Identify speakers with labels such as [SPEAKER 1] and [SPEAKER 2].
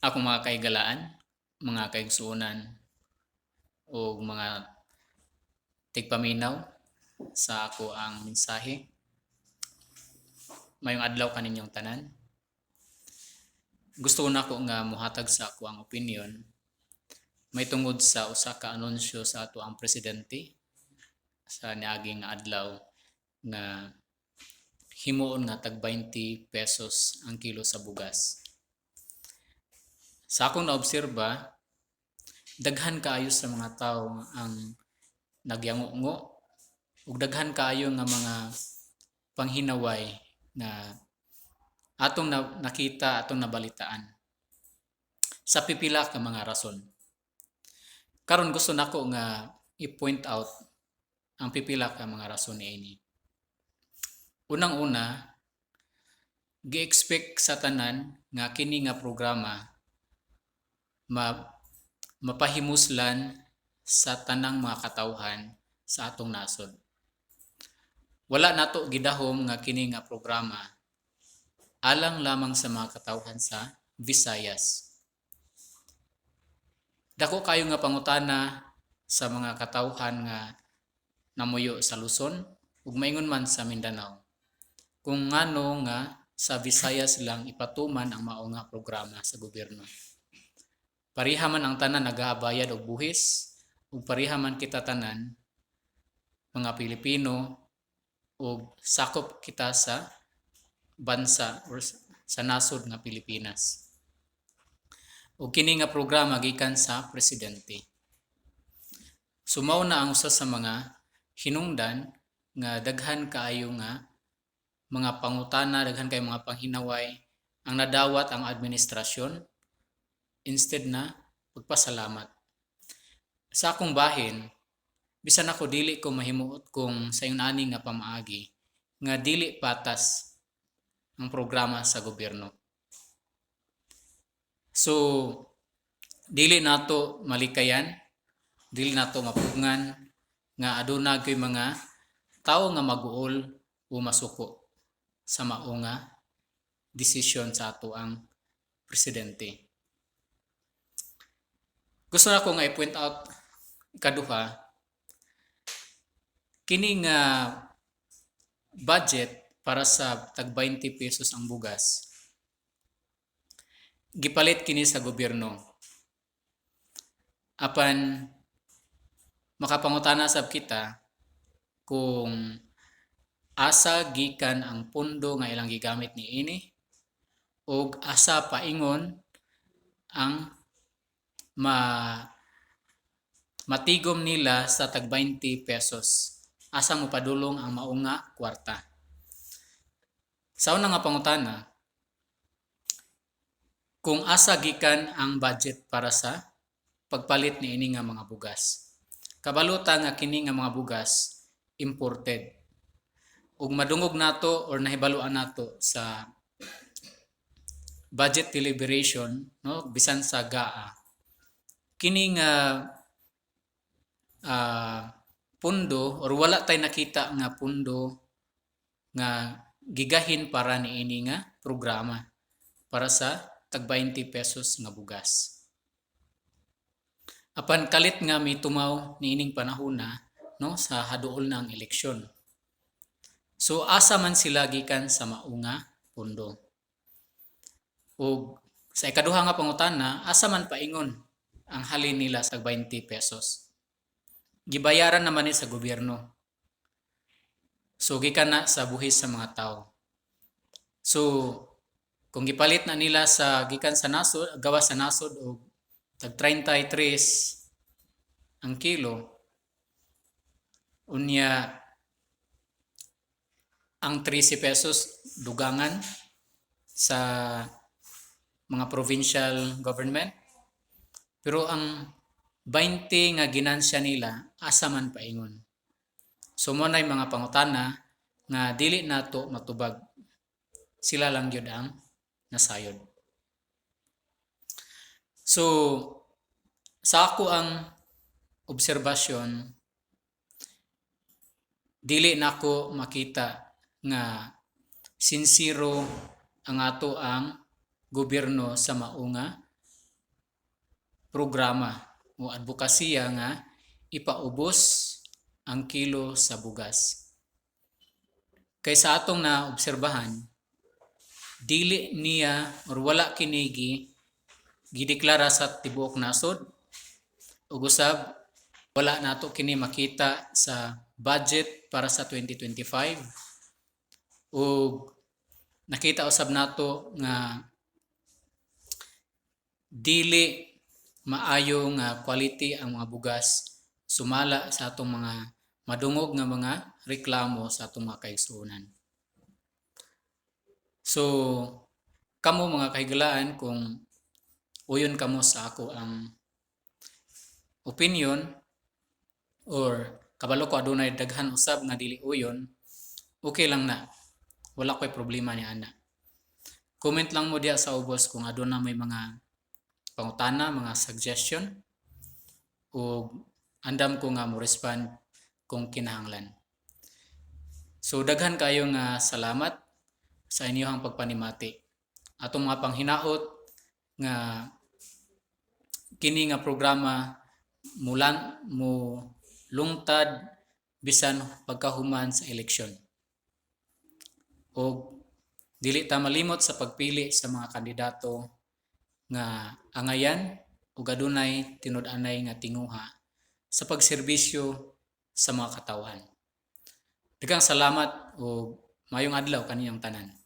[SPEAKER 1] Ako mga kaigalaan, mga kaigsuonan o mga tigpaminaw sa ako ang mensahe. Mayong adlaw kaninyong tanan. Gusto ko na ko nga muhatag sa ako ang opinion may tungod sa usa ka anunsyo sa ato ang presidente sa niaging adlaw nga himuon nga tag 20 pesos ang kilo sa bugas. Sa akong naobserba, daghan kaayo sa mga tao ang nagyango-ngo ug daghan kaayo nga mga panghinaway na atong nakita, atong nabalitaan sa pipila ka mga rason. Karon gusto nako nga i-point out ang pipila ka mga rason niini. Unang-una, gi-expect sa tanan nga kini nga programa mapahimuslan sa tanang mga katawhan sa atong nasod. Wala nato gidahom nga kini nga programa alang lamang sa mga katawhan sa Visayas. Dako kayo nga pangutana sa mga katawhan nga namuyo sa Luzon ug maingon man sa Mindanao. Kung ngano nga sa Visayas lang ipatuman ang mao nga programa sa gobyerno. Pareha man ang tanan nagaabayad og buhis ug pareha man kita tanan mga Pilipino ug sakop kita sa bansa or sa nasod nga Pilipinas. Ug kini nga programa gikan sa presidente. Sumaw na ang usa sa mga hinungdan nga daghan kaayo nga mga pangutana, daghan kay mga panghinaway ang nadawat ang administrasyon instead na pagpasalamat. Sa akong bahin, bisan ako dili ko mahimuot kung sa yung ani nga pamaagi nga dili patas ang programa sa gobyerno. So, dili nato malikayan, dili nato mapugngan nga aduna gyud mga tawo nga maguol o masuko sa mao nga desisyon sa ato ang presidente. Gusto na ko nga i-point out ikaduha, kini nga budget para sa tag 20 pesos ang bugas gipalit kini sa gobyerno apan makapangutana sab kita kung asa gikan ang pondo nga ilang gigamit niini ug asa paingon ang matigom nila sa tag 20 pesos. Asa mo padulong ang mao nga kwarta. Sa una nga pangutana, kung asa gikan ang budget para sa pagpalit niini nga mga bugas. Kabaluta nga kini nga mga bugas imported. Ug madungog nato or nahibaluan nato sa budget deliberation, no, bisan sa GAA. Kini nga pundo or wala tay nakita nga pundo nga gigahin para niini nga programa para sa tag 20 pesos nga bugas. Apan kalit nga mitumaw niining panahona no sa haduol na ang eleksyon. So asa man sila gikan sa mao nga pundo. Ug sa ikaduha nga pangutana, asa man paingon ang halin nila sa 20 pesos. Gibayaran naman ni sa gobyerno. So gikan na sa buhis sa mga tao. So kung gipalit na nila sa gikan sa nasod, gawa sa nasod og tag 33 ang kilo, unya ang 13 pesos dugangan sa mga provincial government. Pero ang 20 nga ginansya nila, asa man paingon. So mo na mga pangutana nga dili nato matubag. Sila lang gyud ang nasayod. So sa ako ang obserbasyon, dili nako makita nga sinsiro ang ato ang gobyerno sa mao nga programa o advokasya nga ipaubos ang kilo sa bugas. Kay sa atong na obserbahan, dili niya or wala kini gideklara sa tibuok nasod ug usab wala nato kini makita sa budget para sa 2025 ug nakita usab nato nga dili maayo nga quality ang mga bugas sumala sa atong mga madungog nga mga reklamo sa atong mga kaigsuonan. So, kamo mga kahigalaan, kung uyon kamo sa ako ang opinion or kabalo ko adunay daghan usab nga dili uyon, okay lang na. Wala ko'y problema ni ana. Comment lang mo diya sa ubos kung aduna may mga pangutana, mga suggestion o andam ko nga mo respond kung kinahanglan. So daghan kayo nga salamat sa inyong pagpanimati. Atong mga panghinaot nga kini nga programa mulan mo lungtad bisan pagkahuman sa eleksyon. O dili ta malimot sa pagpili sa mga kandidato nga angayan ug adunay tinud-anay nga tinguha sa pagserbisyo sa mga katawhan. Daghang salamat ug mayong adlaw kaniyong tanan.